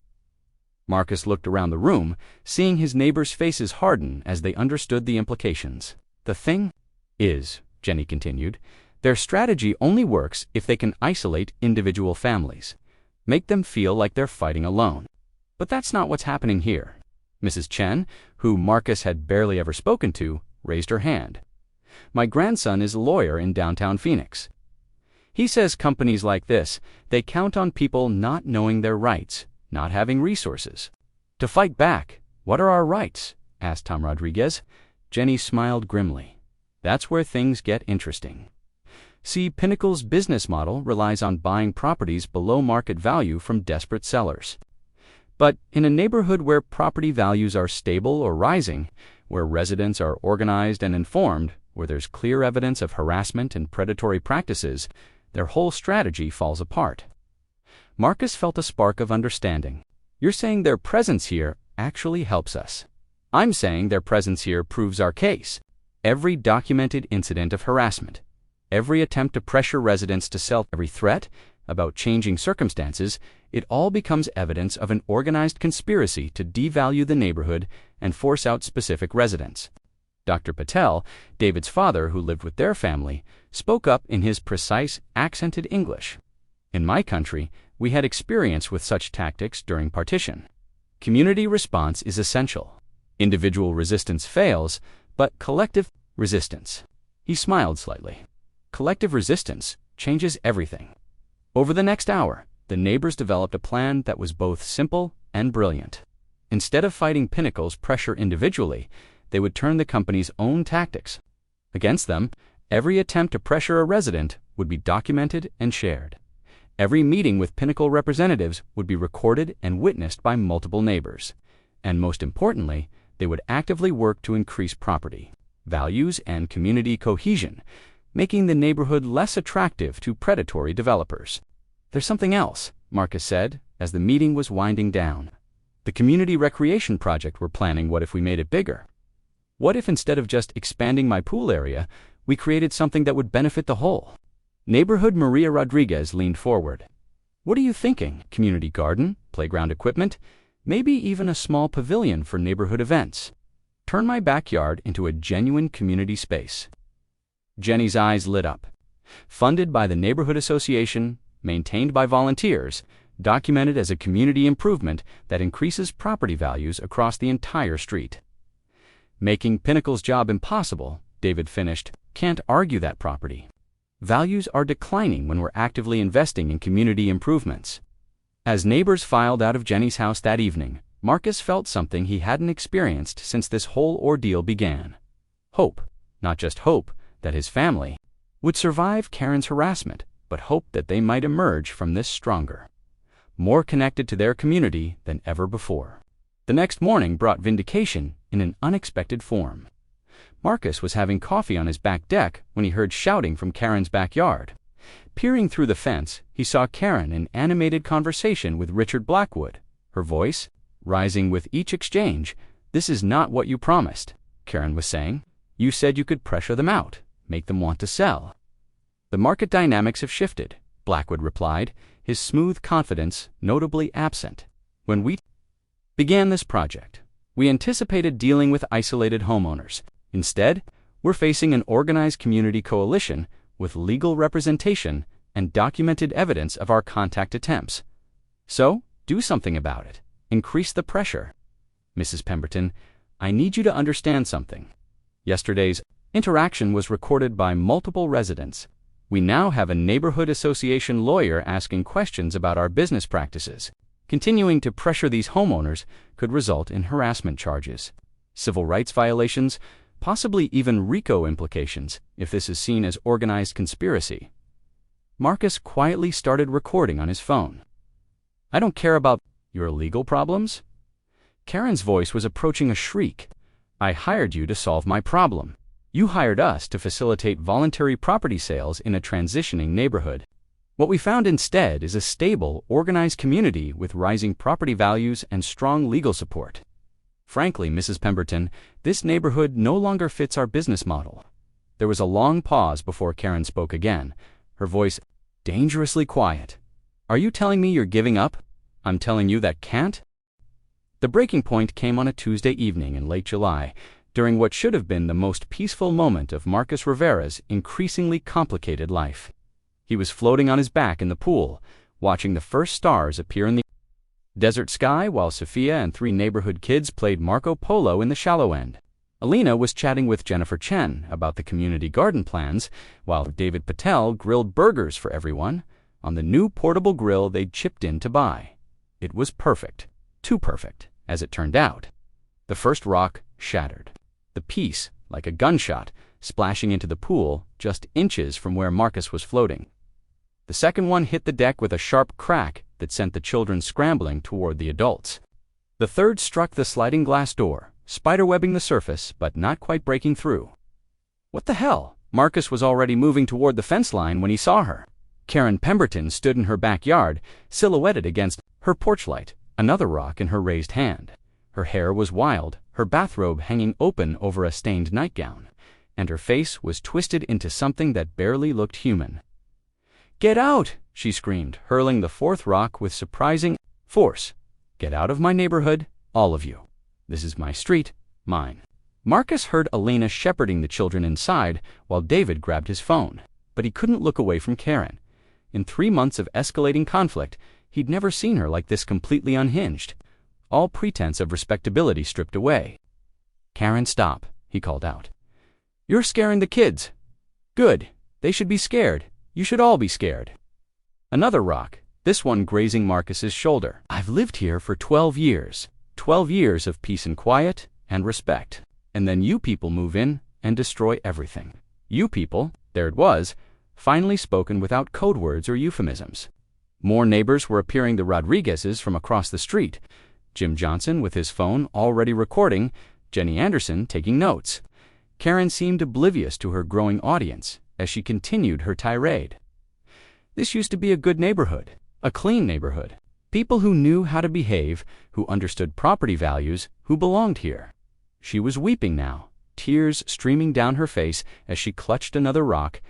Marcus looked around the room, seeing his neighbors' faces harden as they understood the implications. The thing is, Jenny continued, their strategy only works if they can isolate individual families, make them feel like they're fighting alone. But that's not what's happening here. Mrs. Chen, who Marcus had barely ever spoken to, raised her hand. My grandson is a lawyer in downtown Phoenix. He says companies like this, they count on people not knowing their rights, not having resources. To fight back, what are our rights? Asked Tom Rodriguez. Jenny smiled grimly. That's where things get interesting. See, Pinnacle's business model relies on buying properties below market value from desperate sellers. But in a neighborhood where property values are stable or rising, where residents are organized and informed, where there's clear evidence of harassment and predatory practices, their whole strategy falls apart. Marcus felt a spark of understanding. You're saying their presence here actually helps us. I'm saying their presence here proves our case. Every documented incident of harassment, every attempt to pressure residents to sell, every threat about changing circumstances, it all becomes evidence of an organized conspiracy to devalue the neighborhood and force out specific residents. Dr. Patel, David's father who lived with their family, spoke up in his precise, accented English. In my country, we had experience with such tactics during partition. Community response is essential. Individual resistance fails, but collective resistance. He smiled slightly. Collective resistance changes everything. Over the next hour, the neighbors developed a plan that was both simple and brilliant. Instead of fighting Pinnacle's pressure individually, they would turn the company's own tactics against them. Every attempt to pressure a resident would be documented and shared. Every meeting with Pinnacle representatives would be recorded and witnessed by multiple neighbors. And most importantly, they would actively work to increase property values and community cohesion. making the neighborhood less attractive to predatory developers. "There's something else," Marcus said, as the meeting was winding down. "The community recreation project we're planning, what if we made it bigger? What if instead of just expanding my pool area, we created something that would benefit the whole?" Neighborhood Maria Rodriguez leaned forward. "What are you thinking? Community garden, playground equipment, maybe even a small pavilion for neighborhood events? Turn my backyard into a genuine community space." Jenny's eyes lit up. Funded by the neighborhood association, maintained by volunteers, documented as a community improvement that increases property values across the entire street. "Making Pinnacle's job impossible," David finished. "Can't argue that property values are declining when we're actively investing in community improvements." As neighbors filed out of Jenny's house that evening, Marcus felt something he hadn't experienced since this whole ordeal began. Hope. Not just hope that his family would survive Karen's harassment, but hope that they might emerge from this stronger, more connected to their community than ever before. The next morning brought vindication in an unexpected form. Marcus was having coffee on his back deck when he heard shouting from Karen's backyard. Peering through the fence, he saw Karen in animated conversation with Richard Blackwood, her voice rising with each exchange. "This is not what you promised," Karen was saying. "You said you could pressure them out, make them want to sell." "The market dynamics have shifted," Blackwood replied, his smooth confidence notably absent. "When we began this project, we anticipated dealing with isolated homeowners. Instead, we're facing an organized community coalition with legal representation and documented evidence of our contact attempts. So, do something about it. Increase the pressure." "Mrs. Pemberton, I need you to understand something. Yesterday's interaction was recorded by multiple residents. We now have a neighborhood association lawyer asking questions about our business practices. Continuing to pressure these homeowners could result in harassment charges, civil rights violations, possibly even RICO implications if this is seen as organized conspiracy." Marcus quietly started recording on his phone. "I don't care about your legal problems." Karen's voice was approaching a shriek. "I hired you to solve my problem. You hired us to facilitate voluntary property sales in a transitioning neighborhood. What we found instead is a stable, organized community with rising property values and strong legal support. Frankly, Mrs. Pemberton, this neighborhood no longer fits our business model." There was a long pause before Karen spoke again, her voice dangerously quiet. "Are you telling me you're giving up? I'm telling you that can't?" The breaking point came on a Tuesday evening in late July, during what should have been the most peaceful moment of Marcus Rivera's increasingly complicated life. He was floating on his back in the pool, watching the first stars appear in the desert sky while Sophia and 3 neighborhood kids played Marco Polo in the shallow end. Alina was chatting with Jennifer Chen about the community garden plans, while David Patel grilled burgers for everyone on the new portable grill they'd chipped in to buy. It was perfect. Too perfect, as it turned out. The first rock shattered, the piece, like a gunshot, splashing into the pool just inches from where Marcus was floating. The second one hit the deck with a sharp crack that sent the children scrambling toward the adults. The third struck the sliding glass door, spiderwebbing the surface but not quite breaking through. "What the hell?" Marcus was already moving toward the fence line when he saw her. Karen Pemberton stood in her backyard, silhouetted against her porch light, another rock in her raised hand. Her hair was wild, her bathrobe hanging open over a stained nightgown, and her face was twisted into something that barely looked human. "Get out!" she screamed, hurling the fourth rock with surprising force. "Get out of my neighborhood, all of you. This is my street, mine." Marcus heard Elena shepherding the children inside while David grabbed his phone, but he couldn't look away from Karen. In 3 months of escalating conflict, he'd never seen her like this, completely unhinged, all pretense of respectability stripped away. "Karen, stop," he called out. "You're scaring the kids." "Good. They should be scared. You should all be scared." Another rock, this one grazing Marcus's shoulder. "I've lived here for 12 years. 12 years of peace and quiet and respect. And then you people move in and destroy everything." You people, there it was, finally spoken without code words or euphemisms. More neighbors were appearing, the Rodriguezes from across the street, Jim Johnson with his phone already recording, Jenny Anderson taking notes. Karen seemed oblivious to her growing audience, as she continued her tirade. This used to be a good neighborhood, a clean neighborhood. People who knew how to behave, who understood property values, who belonged here. She was weeping now, tears streaming down her face as she clutched another rock.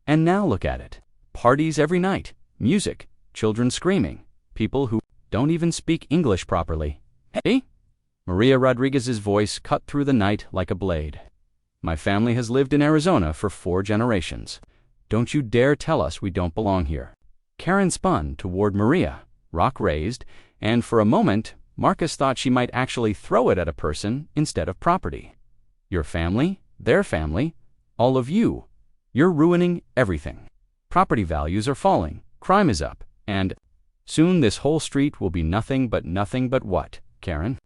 And now look at it. Parties every night, music, children screaming, people who don't even speak English properly. Hey? Maria Rodriguez's voice cut through the night like a blade. My family has lived in Arizona for 4 generations. Don't you dare tell us we don't belong here. Karen spun toward Maria, rock raised, and for a moment, Marcus thought she might actually throw it at a person instead of property. Your family, their family, all of you. You're ruining everything. Property values are falling, crime is up, and soon this whole street will be nothing but what, Karen?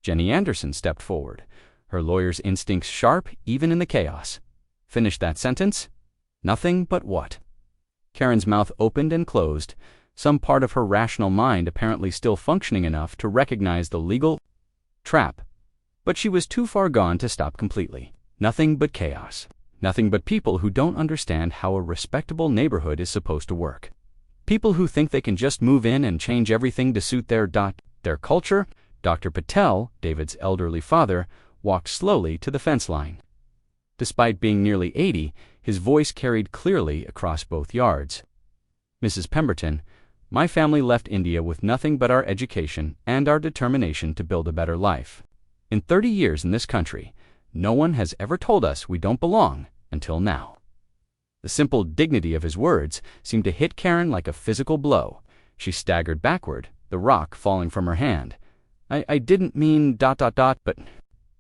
Jenny Anderson stepped forward, her lawyer's instincts sharp even in the chaos. Finish that sentence. Nothing but what? Karen's mouth opened and closed, some part of her rational mind apparently still functioning enough to recognize the legal trap. But she was too far gone to stop completely. Nothing but chaos. Nothing but people who don't understand how a respectable neighborhood is supposed to work. People who think they can just move in and change everything to suit their culture. Dr. Patel, David's elderly father, walked slowly to the fence line. Despite being nearly 80, his voice carried clearly across both yards. Mrs. Pemberton, my family left India with nothing but our education and our determination to build a better life. In 30 years in this country, no one has ever told us we don't belong until now. The simple dignity of his words seemed to hit Karen like a physical blow. She staggered backward, the rock falling from her hand. I didn't mean ... but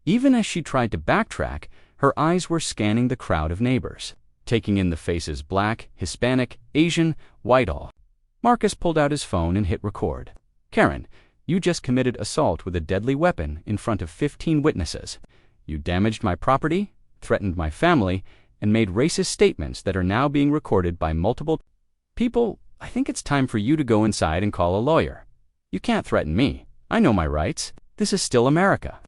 even as she tried to backtrack, her eyes were scanning the crowd of neighbors, taking in the faces black, Hispanic, Asian, white all. Marcus pulled out his phone and hit record. Karen, you just committed assault with a deadly weapon in front of 15 witnesses. You damaged my property, threatened my family, and made racist statements that are now being recorded by multiple people. I think it's time for you to go inside and call a lawyer. You can't threaten me. I know my rights. This is still America.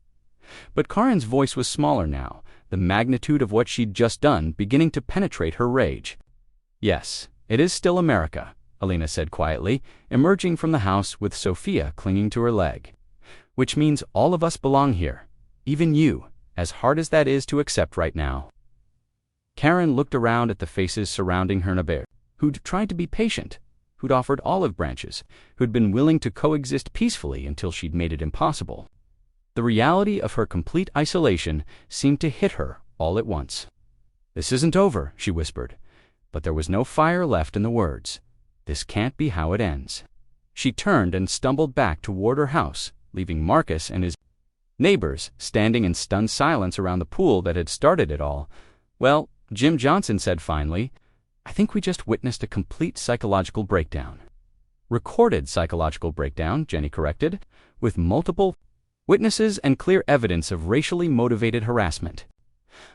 But Karen's voice was smaller now, the magnitude of what she'd just done beginning to penetrate her rage. Yes, it is still America, Alina said quietly, emerging from the house with Sophia clinging to her leg. Which means all of us belong here. Even you, as hard as that is to accept right now. Karen looked around at the faces surrounding her neighbor, who'd tried to be patient, who'd offered olive branches, who'd been willing to coexist peacefully until she'd made it impossible. The reality of her complete isolation seemed to hit her all at once. This isn't over, she whispered, but there was no fire left in the words. This can't be how it ends. She turned and stumbled back toward her house, leaving Marcus and his neighbors standing in stunned silence around the pool that had started it all. Well, Jim Johnson said finally, I think we just witnessed a complete psychological breakdown. Recorded psychological breakdown, Jenny corrected, with multiple witnesses and clear evidence of racially motivated harassment.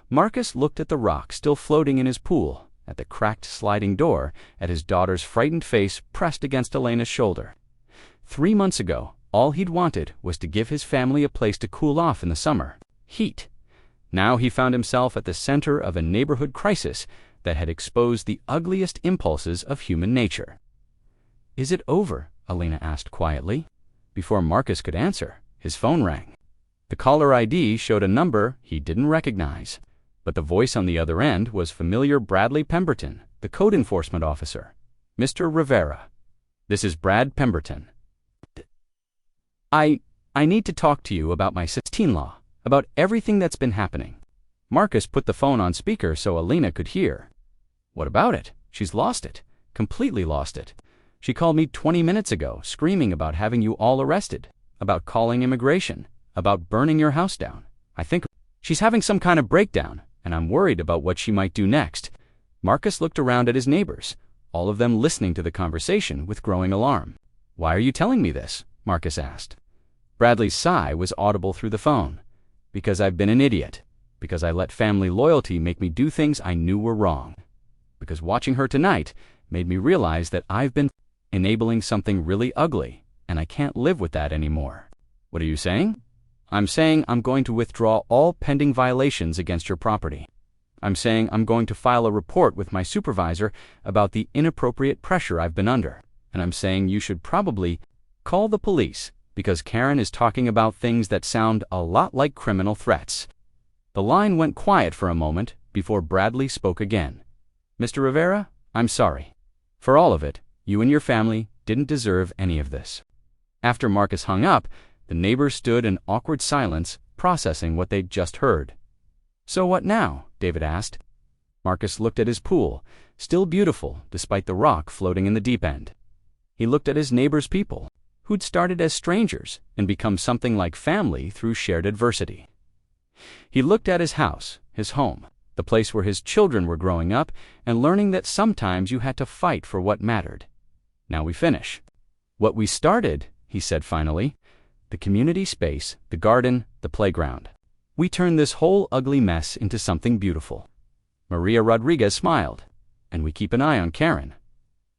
Marcus looked at the rock still floating in his pool, at the cracked sliding door, at his daughter's frightened face pressed against Elena's shoulder. 3 months ago, all he'd wanted was to give his family a place to cool off in the summer heat. Now he found himself at the center of a neighborhood crisis that had exposed the ugliest impulses of human nature. Is it over? Alina asked quietly. Before Marcus could answer, his phone rang. The caller ID showed a number he didn't recognize, but the voice on the other end was familiar Bradley Pemberton, the code enforcement officer. Mr. Rivera. This is Brad Pemberton. I need to talk to you about my sister-in-law, about everything that's been happening. Marcus put the phone on speaker so Alina could hear. What about it? She's lost it. Completely lost it. She called me 20 minutes ago, screaming about having you all arrested, about calling immigration, about burning your house down. I think she's having some kind of breakdown, and I'm worried about what she might do next. Marcus looked around at his neighbors, all of them listening to the conversation with growing alarm. Why are you telling me this? Marcus asked. Bradley's sigh was audible through the phone. Because I've been an idiot. Because I let family loyalty make me do things I knew were wrong. Because watching her tonight made me realize that I've been enabling something really ugly, and I can't live with that anymore. What are you saying? I'm saying I'm going to withdraw all pending violations against your property. I'm saying I'm going to file a report with my supervisor about the inappropriate pressure I've been under. And I'm saying you should probably call the police because Karen is talking about things that sound a lot like criminal threats." The line went quiet for a moment before Bradley spoke again. "Mr. Rivera, I'm sorry. For all of it, you and your family didn't deserve any of this." After Marcus hung up, the neighbors stood in awkward silence, processing what they'd just heard. "So what now?" David asked. Marcus looked at his pool, still beautiful despite the rock floating in the deep end. He looked at his neighbor's people, who'd started as strangers and become something like family through shared adversity. He looked at his house, his home, the place where his children were growing up and learning that sometimes you had to fight for what mattered. "Now we finish. What we started," he said finally, "the community space, the garden, the playground. We turned this whole ugly mess into something beautiful." Maria Rodriguez smiled. "And we keep an eye on Karen.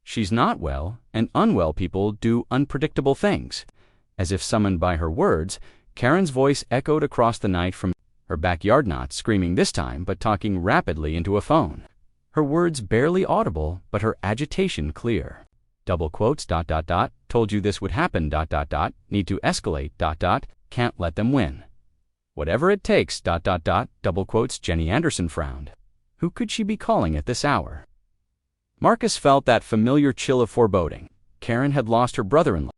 She's not well, and unwell people do unpredictable things." As if summoned by her words, Karen's voice echoed across the night from her backyard, not screaming this time, but talking rapidly into a phone. Her words barely audible, but her agitation clear. Double quotes, ... told you this would happen, ... need to escalate, ... can't let them win. Whatever it takes, ... double quotes. Jenny Anderson frowned. Who could she be calling at this hour? Marcus felt that familiar chill of foreboding. Karen had lost her brother-in-law.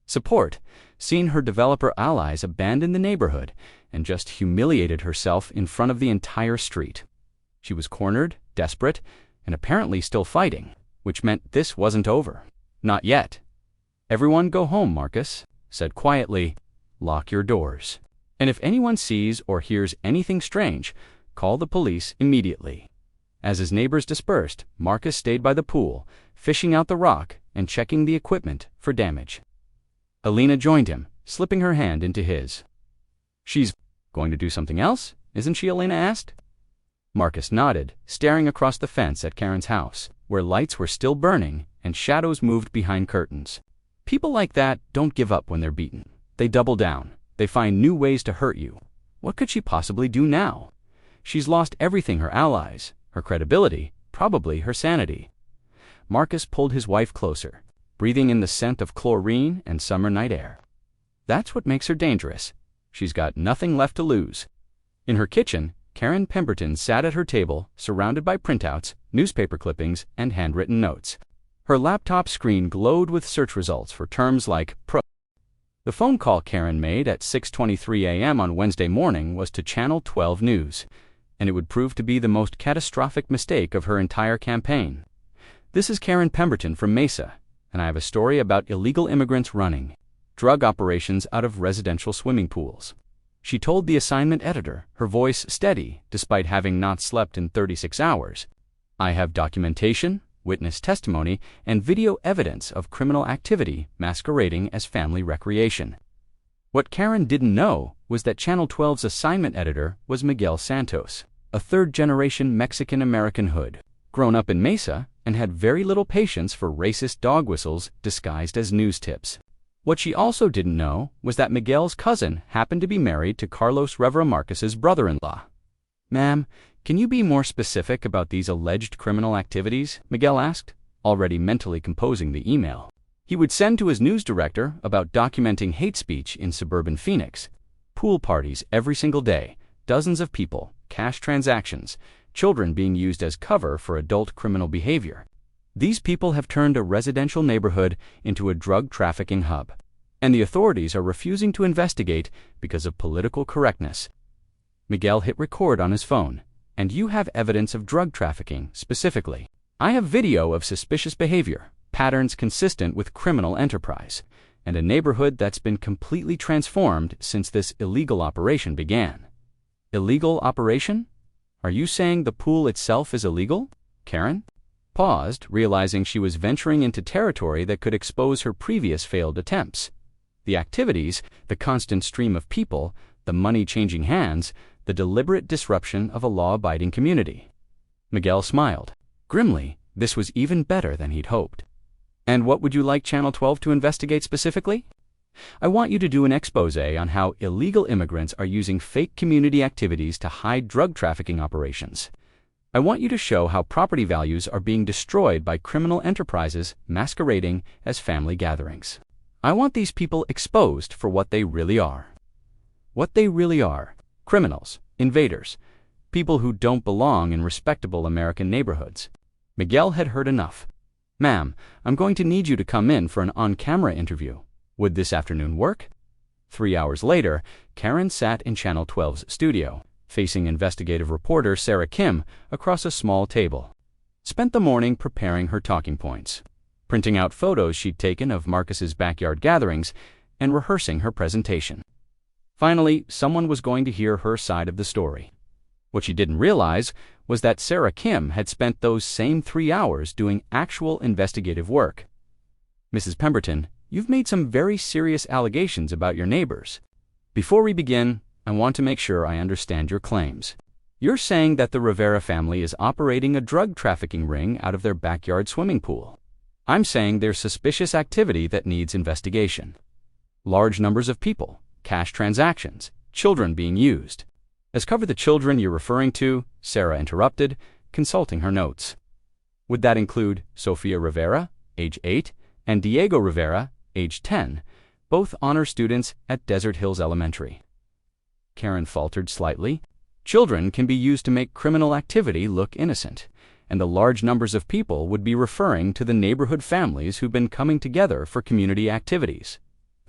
Support, seen her developer allies abandon the neighborhood, and just humiliated herself in front of the entire street. She was cornered, desperate, and apparently still fighting, which meant this wasn't over. Not yet. "Everyone go home," Marcus said quietly. "Lock your doors. And if anyone sees or hears anything strange, call the police immediately." As his neighbors dispersed, Marcus stayed by the pool, fishing out the rock and checking the equipment for damage. Alina joined him, slipping her hand into his. "She's going to do something else, isn't she?" Alina asked. Marcus nodded, staring across the fence at Karen's house, where lights were still burning and shadows moved behind curtains. "People like that don't give up when they're beaten. They double down. They find new ways to hurt you. What could she possibly do now? She's lost everything: her allies, her credibility, probably her sanity." Marcus pulled his wife closer, breathing in the scent of chlorine and summer night air. "That's what makes her dangerous. She's got nothing left to lose." In her kitchen, Karen Pemberton sat at her table, surrounded by printouts, newspaper clippings, and handwritten notes. Her laptop screen glowed with search results for terms like pro. The phone call Karen made at 6:23 a.m. on Wednesday morning was to Channel 12 News, and it would prove to be the most catastrophic mistake of her entire campaign. "This is Karen Pemberton from Mesa, and I have a story about illegal immigrants running drug operations out of residential swimming pools," she told the assignment editor, her voice steady despite having not slept in 36 hours. "I have documentation, witness testimony, and video evidence of criminal activity masquerading as family recreation." What Karen didn't know was that Channel 12's assignment editor was Miguel Santos, a third-generation Mexican-American hood, grown up in Mesa and had very little patience for racist dog whistles disguised as news tips. What she also didn't know was that Miguel's cousin happened to be married to Carlos Rivera Marquez's brother-in-law. "Ma'am, can you be more specific about these alleged criminal activities?" Miguel asked, already mentally composing the email he would send to his news director about documenting hate speech in suburban Phoenix. Pool parties every single day, dozens of people, cash transactions, children being used as cover for adult criminal behavior. These people have turned a residential neighborhood into a drug trafficking hub, and the authorities are refusing to investigate because of political correctness. Miguel hit record on his phone. "And you have evidence of drug trafficking, specifically. I have video of suspicious behavior, patterns consistent with criminal enterprise, and a neighborhood that's been completely transformed since this illegal operation began." "Illegal operation? Are you saying the pool itself is illegal?" Karen paused, realizing she was venturing into territory that could expose her previous failed attempts. The activities, the constant stream of people, the money changing hands, the deliberate disruption of a law-abiding community. Miguel smiled. Grimly, this was even better than he'd hoped. "And what would you like Channel 12 to investigate specifically?" "I want you to do an expose on how illegal immigrants are using fake community activities to hide drug trafficking operations. I want you to show how property values are being destroyed by criminal enterprises masquerading as family gatherings. I want these people exposed for what they really are. What they really are: criminals, invaders, people who don't belong in respectable American neighborhoods. Miguel had heard enough. "Ma'am, I'm going to need you to come in for an on-camera interview. Would this afternoon work?" 3 hours later, Karen sat in Channel 12's studio, facing investigative reporter Sarah Kim across a small table. Spent the morning preparing her talking points, printing out photos she'd taken of Marcus's backyard gatherings, and rehearsing her presentation. Finally, someone was going to hear her side of the story. What she didn't realize was that Sarah Kim had spent those same 3 hours doing actual investigative work. "Mrs. Pemberton, you've made some very serious allegations about your neighbors. Before we begin, I want to make sure I understand your claims. You're saying that the Rivera family is operating a drug trafficking ring out of their backyard swimming pool. I'm saying there's suspicious activity that needs investigation. Large numbers of people, cash transactions, children being used." "As cover the children you're referring to," Sarah interrupted, consulting her notes. "Would that include Sofia Rivera, age 8, and Diego Rivera, age 10, both honor students at Desert Hills Elementary?" Karen faltered slightly. "Children can be used to make criminal activity look innocent, and the large numbers of people would be referring to the neighborhood families who've been coming together for community activities.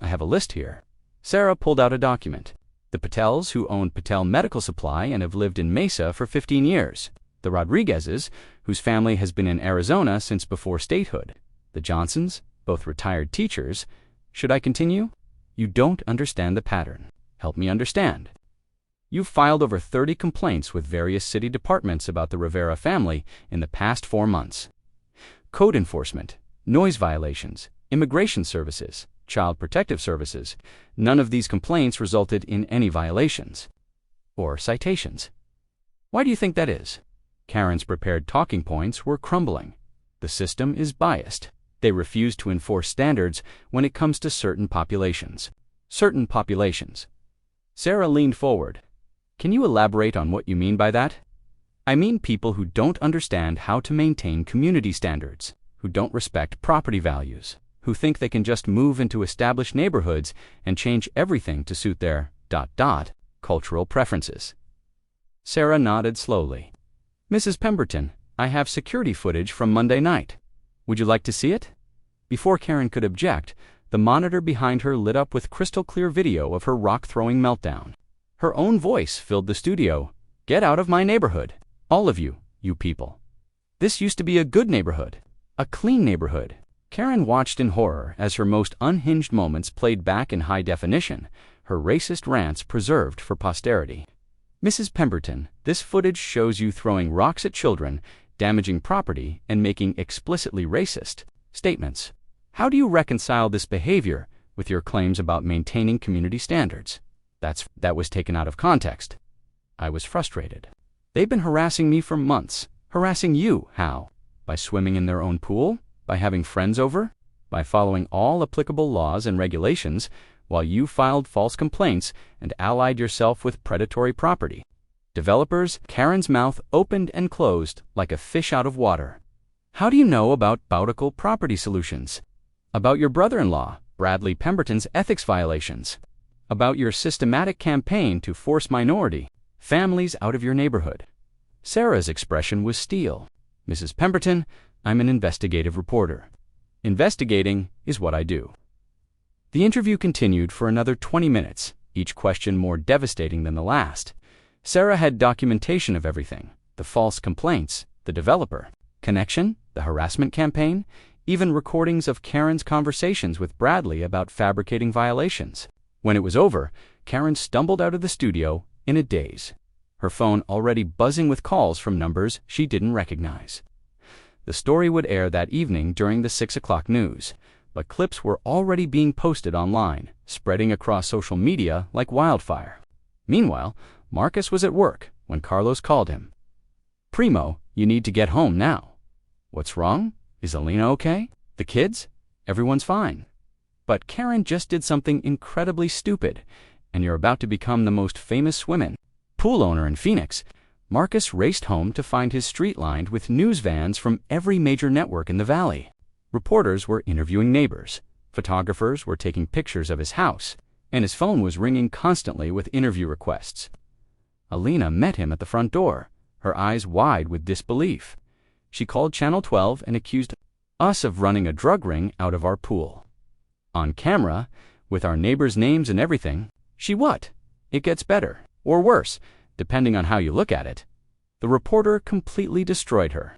I have a list here." Sarah pulled out a document. "The Patels, who owned Patel Medical Supply and have lived in Mesa for 15 years. The Rodriguezes, whose family has been in Arizona since before statehood. The Johnsons, both retired teachers." Should I continue? "You don't understand the pattern. Help me understand. You've filed over 30 complaints with various city departments about the Rivera family in the past 4 months. Code enforcement, noise violations, immigration services, child protective services. None of these complaints resulted in any violations or citations. Why do you think that is?" Karen's prepared talking points were crumbling. "The system is biased. They refuse to enforce standards when it comes to certain populations." "Certain populations." Sarah leaned forward. "Can you elaborate on what you mean by that?" "I mean people who don't understand how to maintain community standards, who don't respect property values, who think they can just move into established neighborhoods and change everything to suit their ... cultural preferences." Sarah nodded slowly. "Mrs. Pemberton, I have security footage from Monday night. Would you like to see it?" Before Karen could object, the monitor behind her lit up with crystal-clear video of her rock-throwing meltdown. Her own voice filled the studio. "Get out of my neighborhood. All of you, you people. This used to be a good neighborhood. A clean neighborhood." Karen watched in horror as her most unhinged moments played back in high definition, her racist rants preserved for posterity. "Mrs. Pemberton, this footage shows you throwing rocks at children, damaging property, and making explicitly racist statements. How do you reconcile this behavior with your claims about maintaining community standards?" That was taken out of context. I was frustrated. "They've been harassing me for months. Harassing you, how? By swimming in their own pool? By having friends over? By following all applicable laws and regulations, while you filed false complaints and allied yourself with predatory property developers?" Karen's mouth opened and closed like a fish out of water. "How do you know about Boutical Property Solutions? About your brother-in-law, Bradley Pemberton's ethics violations? About your systematic campaign to force minority families out of your neighborhood?" Sarah's expression was steel. "Mrs. Pemberton, I'm an investigative reporter. Investigating is what I do." The interview continued for another 20 minutes, each question more devastating than the last. Sarah had documentation of everything: the false complaints, the developer connection, the harassment campaign, even recordings of Karen's conversations with Bradley about fabricating violations. When it was over, Karen stumbled out of the studio in a daze, her phone already buzzing with calls from numbers she didn't recognize. The story would air that evening during the 6 o'clock news, but clips were already being posted online, spreading across social media like wildfire. Meanwhile, Marcus was at work when Carlos called him. "Primo, you need to get home now." "What's wrong? Is Alina okay? The kids? Everyone's fine." "But Karen just did something incredibly stupid, and you're about to become the most famous pool owner in Phoenix." Marcus raced home to find his street lined with news vans from every major network in the valley. Reporters were interviewing neighbors, photographers were taking pictures of his house, and his phone was ringing constantly with interview requests. Alina met him at the front door, her eyes wide with disbelief. She called Channel 12 and accused us of running a drug ring out of our pool. On camera, with our neighbors' names and everything. She what? It gets better, or worse, depending on how you look at it. The reporter completely destroyed her.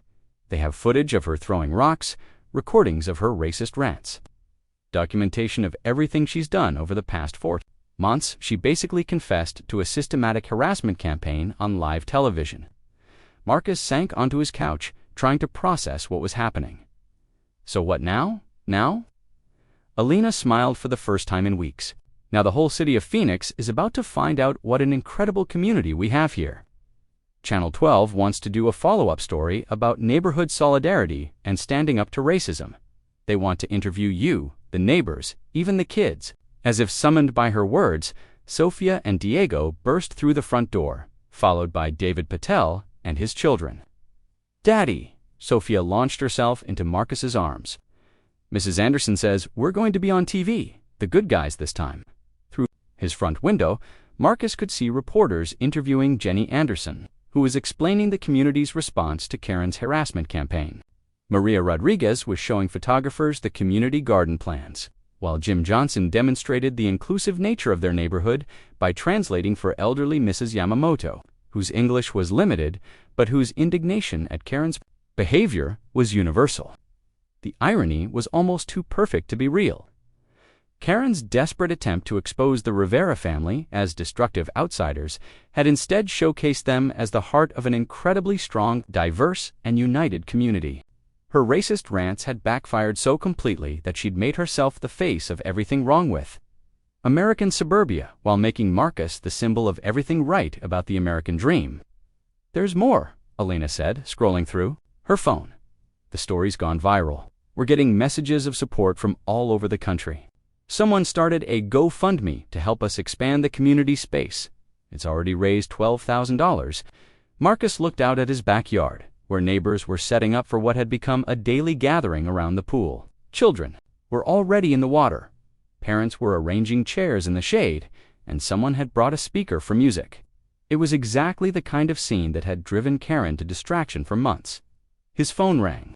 They have footage of her throwing rocks, recordings of her racist rants, documentation of everything she's done over the past 4 months. She basically confessed to a systematic harassment campaign on live television. Marcus sank onto his couch, trying to process what was happening. So what now? Alina smiled for the first time in weeks. Now the whole city of Phoenix is about to find out what an incredible community we have here. Channel 12 wants to do a follow-up story about neighborhood solidarity and standing up to racism. They want to interview you, the neighbors, even the kids. As if summoned by her words, Sophia and Diego burst through the front door, followed by David Patel and his children. "Daddy!" Sophia launched herself into Marcus's arms. "Mrs. Anderson says we're going to be on TV, the good guys this time." Through his front window, Marcus could see reporters interviewing Jenny Anderson, who was explaining the community's response to Karen's harassment campaign. Maria Rodriguez was showing photographers the community garden plans, while Jim Johnson demonstrated the inclusive nature of their neighborhood by translating for elderly Mrs. Yamamoto, whose English was limited, but whose indignation at Karen's behavior was universal. The irony was almost too perfect to be real. Karen's desperate attempt to expose the Rivera family as destructive outsiders had instead showcased them as the heart of an incredibly strong, diverse, and united community. Her racist rants had backfired so completely that she'd made herself the face of everything wrong with American suburbia, while making Marcus the symbol of everything right about the American dream. "There's more," Alina said, scrolling through her phone. "The story's gone viral. We're getting messages of support from all over the country. Someone started a GoFundMe to help us expand the community space. It's already raised $12,000. Marcus looked out at his backyard, where neighbors were setting up for what had become a daily gathering around the pool. Children were already in the water. Parents were arranging chairs in the shade, and someone had brought a speaker for music. It was exactly the kind of scene that had driven Karen to distraction for months. His phone rang.